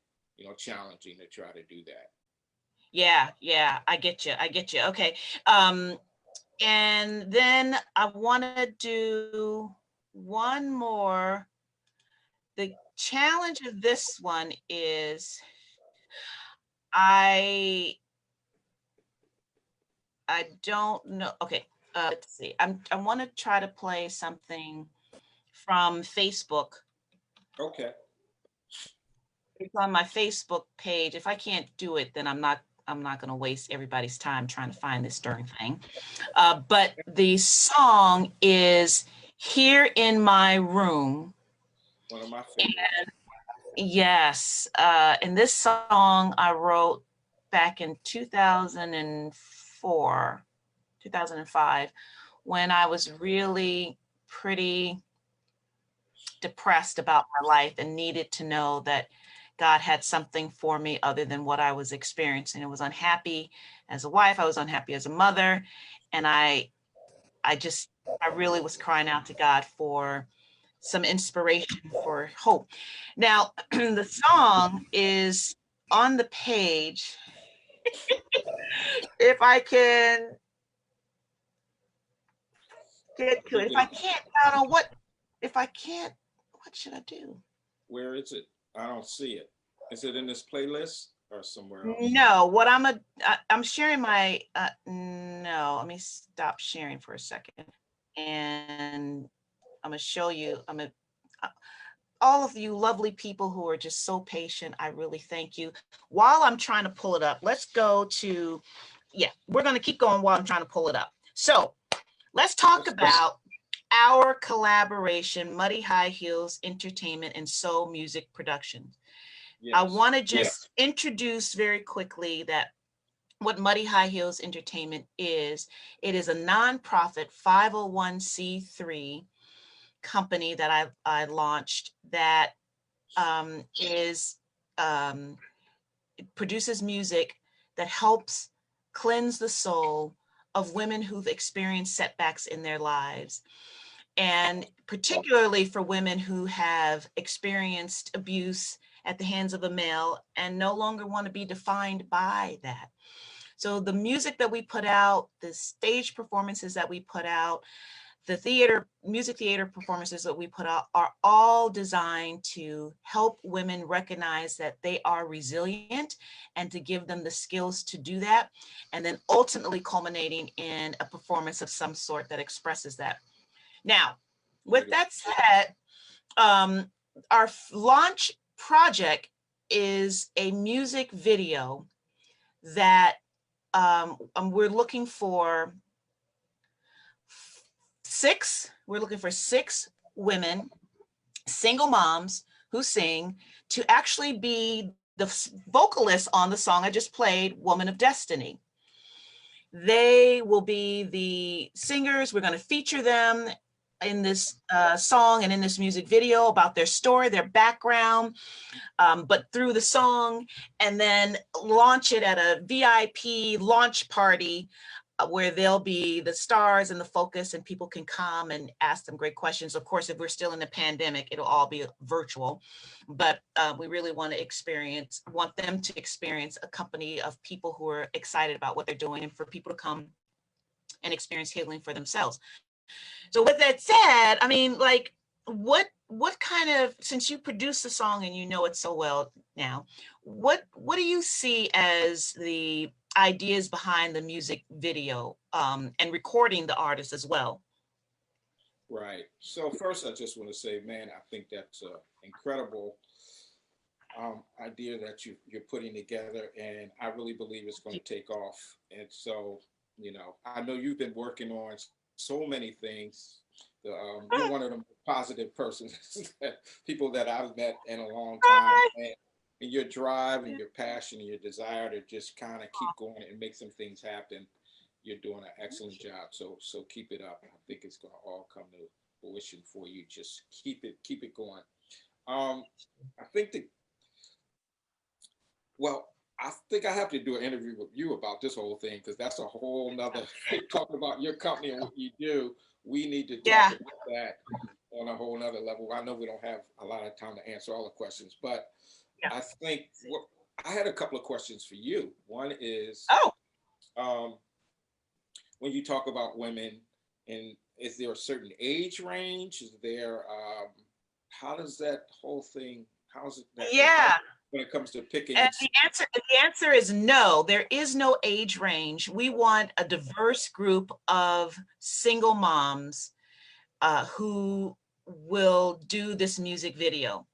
challenging to try to do that. Yeah, I get you. Okay. And then I want to do one more. The challenge of this one is I don't know. Okay, let's see. I want to try to play something from Facebook. Okay. It's on my Facebook page. If I can't do it, then I'm not going to waste everybody's time trying to find this darn thing. But the song is Here in My Room. One of my favorites. Yes. And this song I wrote back in 2004, 2005, when I was really pretty depressed about my life and needed to know that God had something for me other than what I was experiencing. I was unhappy as a wife. I was unhappy as a mother. And I really was crying out to God for some inspiration, for hope. Now, the song is on the page. If I can get to it. If I can't, I don't know if I can't, what should I do? Where is it? I don't see it. Is it in this playlist or somewhere else? No, I'm sharing my, no, let me stop sharing for a second. And I'm gonna show you, all of you lovely people who are just so patient, I really thank you. While I'm trying to pull it up, let's go to, yeah, we're gonna keep going while I'm trying to pull it up. So let's talk about our collaboration, Muddy High Heels Entertainment and Soul Music Productions. Yes. I want to just introduce very quickly that what Muddy High Heels Entertainment is. It is a nonprofit 501c3 company that I launched that produces music that helps cleanse the soul of women who've experienced setbacks in their lives. And particularly for women who have experienced abuse at the hands of a male and no longer want to be defined by that. So the music that we put out, the stage performances that we put out, the music theater performances that we put out are all designed to help women recognize that they are resilient and to give them the skills to do that. And then ultimately culminating in a performance of some sort that expresses that. Now, with that said, our launch project is a music video that we're looking for six women, single moms who sing, to actually be the vocalists on the song I just played, Woman of Destiny. They will be the singers. We're going to feature them in this song and in this music video about their story, their background, but through the song, and then launch it at a VIP launch party where they'll be the stars and the focus, and people can come and ask them great questions. Of course, if we're still in the pandemic, it'll all be virtual, but we really want them to experience a company of people who are excited about what they're doing, and for people to come and experience healing for themselves. So with that said, I mean, like, what kind of, since you produce the song and you know it so well now, what do you see as the ideas behind the music video and recording the artist as well? Right. So first, I just want to say, man, I think that's an incredible idea that you're putting together, and I really believe it's going to take off. And so, you know, I know you've been working on so many things. You're one of the positive persons, people that I've met in a long time. And your drive and your passion and your desire to just kind of keep going and make some things happen, you're doing an excellent job. So keep it up. I think it's going to all come to fruition for you. Just keep it going. I think I have to do an interview with you about this whole thing, because that's a whole nother talking about your company and what you do. We need to talk about that on a whole nother level. I know we don't have a lot of time to answer all the questions, but I think I had a couple of questions for you. One is, when you talk about women, and is there a certain age range? Is there, how does that whole thing, how's it? When it comes to picking? And the answer is no, there is no age range. We want a diverse group of single moms who will do this music video.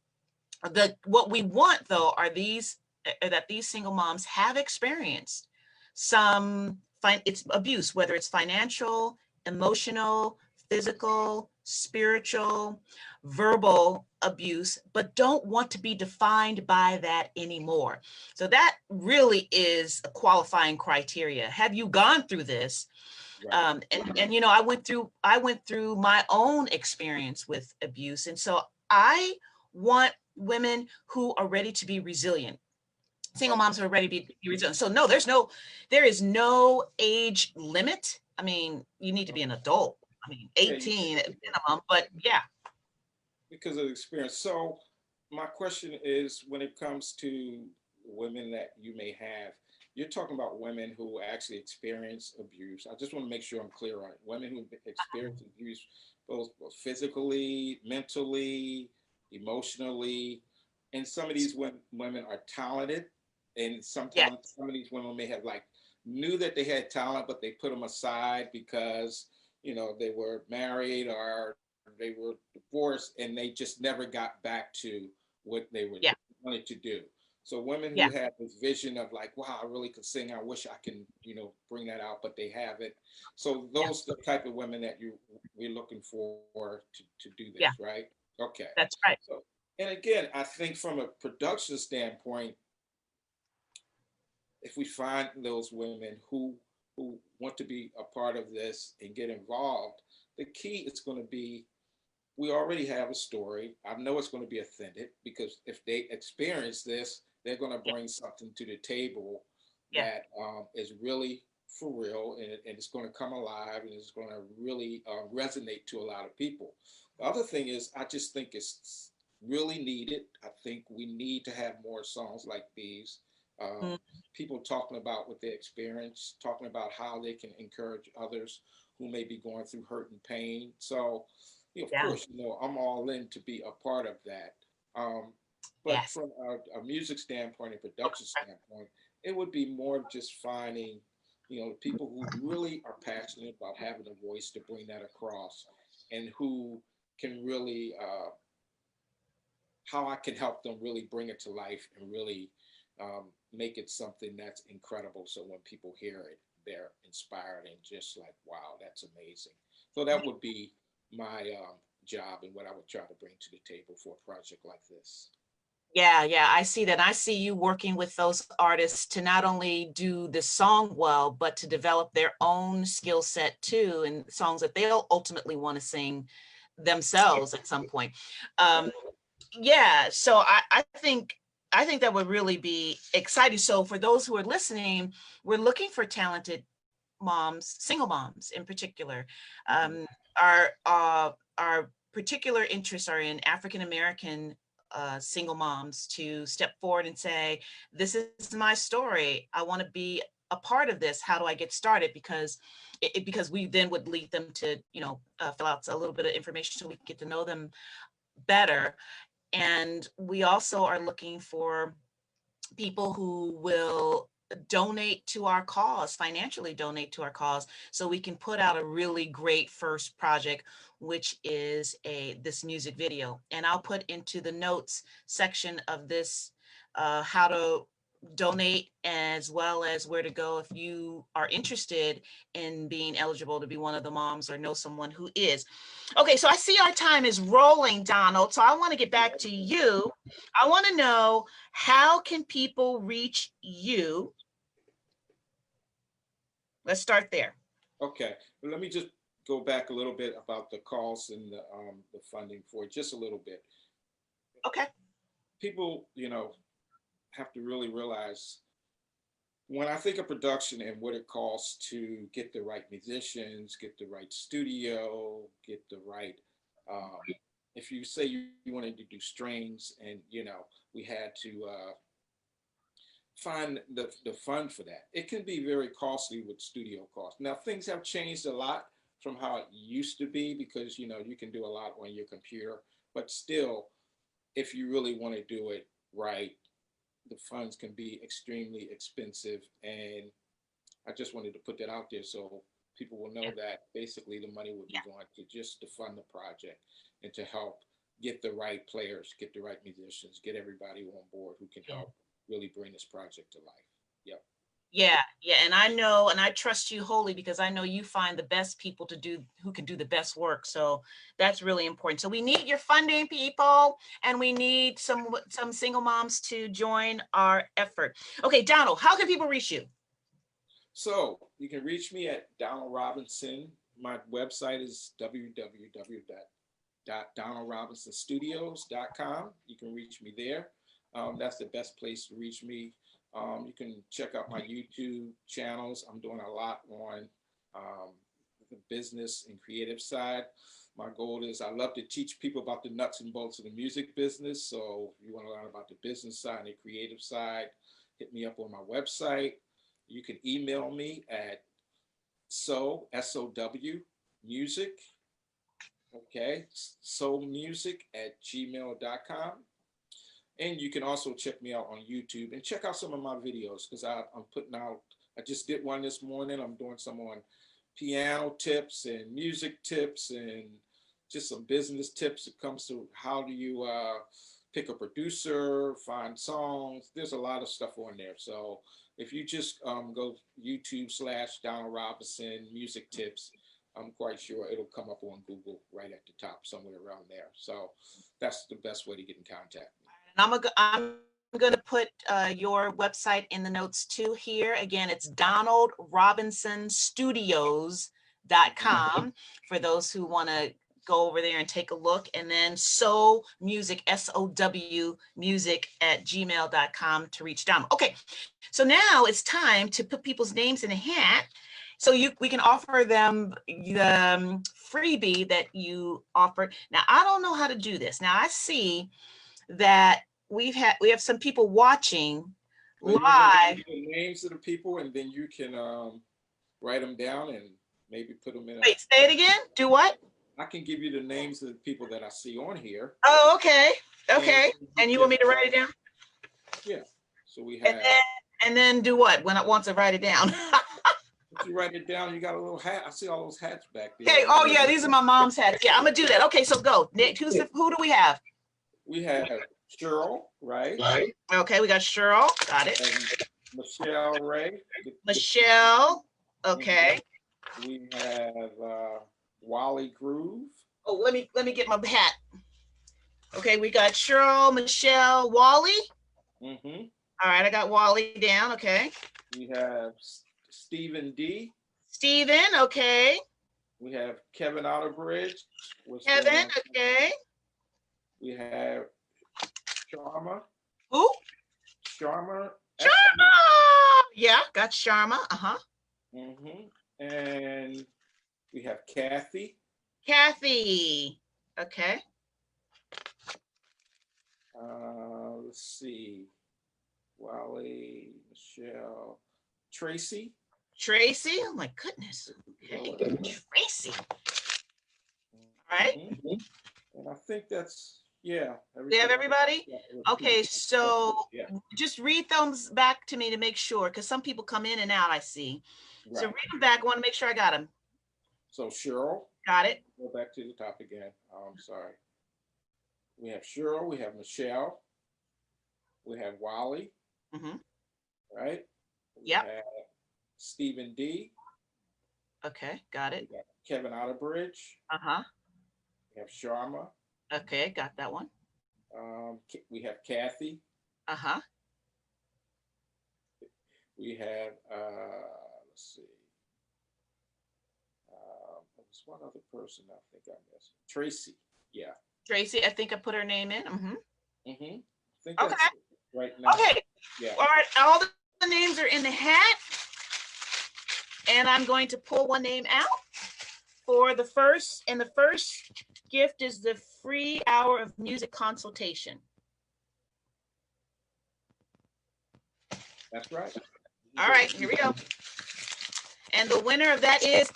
What we want, though, are that these single moms have experienced some it's abuse, whether it's financial, emotional, physical, spiritual, verbal abuse, but don't want to be defined by that anymore. So that really is a qualifying criteria. Have you gone through this? Right. And you know, I went through my own experience with abuse, and so I want women who are ready to be resilient, single moms who are ready to be resilient. So no, there is no age limit. I mean, you need to be an adult. I mean, Yeah, 18 at minimum, but yeah. because of the experience. So my question is, when it comes to women that you may have, you're talking about women who actually experience abuse. I just want to make sure I'm clear on it. Women who experience abuse, both physically, mentally, emotionally, and some of these women are talented, and Yes. sometimes some of these women may have like knew that they had talent, but they put them aside because they were married or they were divorced, and they just never got back to what they were Yeah. wanted to do. So women who Yeah. have this vision of like, wow, I really could sing. I wish I can, bring that out, but they haven't. So Yeah. those the type of women that we're looking for to do Yeah. this, right? Okay. That's right. So, and again, I think from a production standpoint, if we find those women who want to be a part of this and get involved, the key is going to be, we already have a story. I know it's going to be authentic because if they experience this, they're going to Yeah. bring something to the table Yeah. that is really for real, and it's going to come alive, and it's going to really resonate to a lot of people. The other thing is, I just think it's really needed. I think we need to have more songs like these. Mm, People talking about what they experience, talking about how they can encourage others who may be going through hurt and pain. So, of yeah. course, I'm all in to be a part of that. Um, but Yes. from a music standpoint and production standpoint, it would be more of just finding, people who really are passionate about having a voice to bring that across, and who can really, how I can help them really bring it to life and really make it something that's incredible. So when people hear it, they're inspired and just like, wow, that's amazing. So that would be my job and what I would try to bring to the table for a project like this. Yeah, yeah, I see that. I see you working with those artists to not only do the song well, but to develop their own skill set too, and songs that they'll ultimately want to sing themselves at some point. Um, yeah, so I think that would really be exciting. So for those who are listening, we're looking for talented moms, single moms in particular. Mhm. Um, our particular interests are in African American single moms to step forward and say, "This is my story. I want to be a part of this. How do I get started?" Because we then would lead them to fill out a little bit of information so we can get to know them better. And we also are looking for people who will donate to our cause, financially donate to our cause, so we can put out a really great first project, which is this music video. And I'll put into the notes section of this how to donate, as well as where to go if you are interested in being eligible to be one of the moms or know someone who is. Okay, so I see our time is rolling, Donald. So I want to get back to you. I want to know, how can people reach you? Let's start there. Okay, well, let me just go back a little bit about the costs and the funding for it, just a little bit. Okay. People, have to really realize, when I think of production and what it costs to get the right musicians, get the right studio, get the right, um, if you say you wanted to do strings, and we had to find the fund for that, it can be very costly with studio costs. Now things have changed a lot from how it used to be, because you can do a lot on your computer, but still, if you really want to do it right, the funds can be extremely expensive. And I just wanted to put that out there so people will know Yeah. that basically the money would be Yeah. going to fund the project and to help get the right players, get the right musicians, get everybody on board who can Yeah. help really bring this project to life. Yep. Yeah, yeah, and I know, and I trust you wholly, because I know you find the best people to do, who can do the best work. So that's really important. So we need your funding, people, and we need some single moms to join our effort. Okay, Donald, how can people reach you? So you can reach me at Donald Robinson. My website is DonaldRobinsonStudios.com. You can reach me there. That's the best place to reach me. You can check out my YouTube channels. I'm doing a lot on the business and creative side. My goal is I love to teach people about the nuts and bolts of the music business. So if you want to learn about the business side and the creative side, hit me up on my website. You can email me at SOW music, okay, soulmusic@gmail.com. And you can also check me out on YouTube and check out some of my videos because I'm putting out, I just did one this morning. I'm doing some on piano tips and music tips and just some business tips. It comes to how do you pick a producer, find songs. There's a lot of stuff on there. So if you just go YouTube/Donald Robinson music tips, I'm quite sure it'll come up on Google right at the top, somewhere around there. So that's the best way to get in contact. And I'm going to put your website in the notes too here. Again, it's DonaldRobinsonStudios.com for those who want to go over there and take a look. And then Sow Music, SOW music @gmail.com to reach Donald. Okay, so now it's time to put people's names in a hat. So we can offer them the freebie that you offered. Now, I don't know how to do this. Now, I see that we have some people watching live. The names of the people, and then you can write them down and maybe put them in. Wait, say it again. Do what? I can give you the names of the people that I see on here. Oh, okay. Okay. And you want me to write it down? Yeah. So we have. And then do what when I want to write it down? If you write it down, you got a little hat. I see all those hats back there. Okay. Oh yeah, these are my mom's hats. Yeah, I'm gonna do that. Okay, so go. Nick, who do we have? We have Cheryl, right? Okay, we got Cheryl. Got it. And Michelle Ray. Michelle. Okay. We have Wally Groove. Oh, let me get my hat. Okay, we got Cheryl, Michelle, Wally. Mm-hmm. All right, I got Wally down. Okay. We have Stephen D. Stephen. Okay. We have Kevin Outerbridge. Kevin. Okay. We have Sharma. Who? Sharma. Sharma. Yeah, got Sharma. Uh-huh. Mm-hmm. And we have Kathy. Kathy. Okay. Let's see. Wally, Michelle, Tracy. Tracy. Oh my goodness. Okay. Tracy. All right. Mm-hmm. And I think that's, yeah. We have everybody? Okay, so just read those back to me to make sure, because some people come in and out, I see. Right. So read them back. I want to make sure I got them. So Cheryl. Got it. Go back to the top again. Oh, I'm sorry. We have Cheryl. We have Michelle. We have Wally. Mm-hmm. Right? Yep. We have Stephen D. Okay, got it. We got Kevin Outerbridge. Uh-huh. We have Sharma. Okay, got that one. We have Kathy. Uh-huh. We have, let's see. There was one other person I think I missed. Tracy. Yeah. Tracy, I think I put her name in. Mm-hmm. Mm-hmm. I think that's right now. Okay. Yeah. All right. All the names are in the hat. And I'm going to pull one name out for the first. And the first gift is the free hour of music consultation. That's right. All right, here we go. And the winner of that is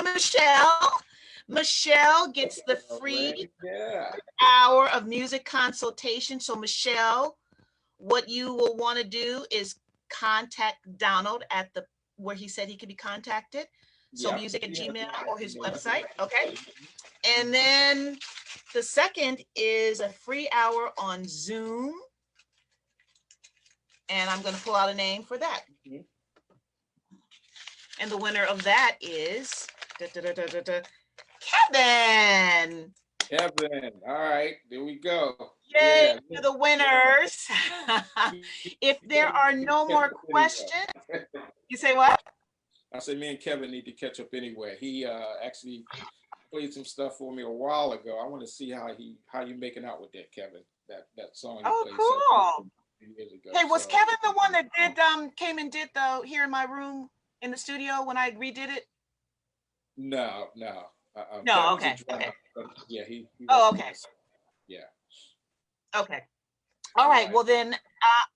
Michelle. Michelle gets the free hour of music consultation. So Michelle, what you will want to do is contact Donald at where he said he could be contacted. So music@gmail or his website. Okay. And then the second is a free hour on Zoom. And I'm going to pull out a name for that. Mm-hmm. And the winner of that is Kevin. Kevin. All right, there we go. Yay to the winners. If there are no more questions, you say what? I said me and Kevin need to catch up anyway. He actually played some stuff for me a while ago. I want to see how you making out with that, Kevin. That song you Oh, played cool. some years ago. Hey, was So, Kevin the one that did came and did the here in my room in the studio when I redid it? no. No, Kevin's a okay. drummer. Okay. But yeah, he Oh, wasn't. okay. Yeah. Okay. All All right. right. Well, then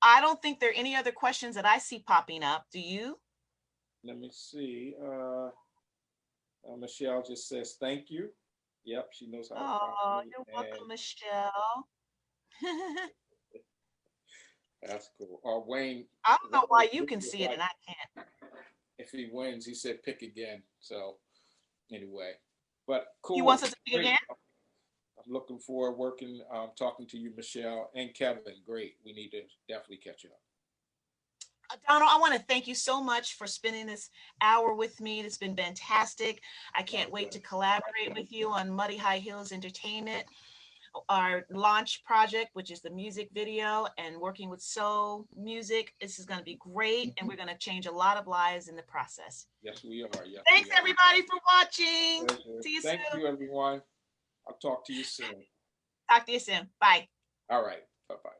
I don't think there are any other questions that I see popping up. Do you? Let me see. Michelle just says thank you. Yep, she knows how to Oh, find me, you're and welcome, Michelle. that's cool. Wayne, I don't know why you Wayne can was see it like, and I can't. if he wins, he said pick again. So anyway, but He cool, wants us to speak great. again? I'm looking forward working, talking to you, Michelle and Kevin. Great. We need to definitely catch up. Donald, I want to thank you so much for spending this hour with me. It's been fantastic. I can't wait to collaborate with you on Muddy High Hills Entertainment, our launch project, which is the music video, and working with Soul Music. This is going to be great, and we're going to change a lot of lives in the process. Yes, we are. Yes, Thanks, we are. everybody, for watching. Pleasure. See you Thank soon. you, everyone. I'll talk to you soon. Talk to you soon. Bye. All right. Bye-bye.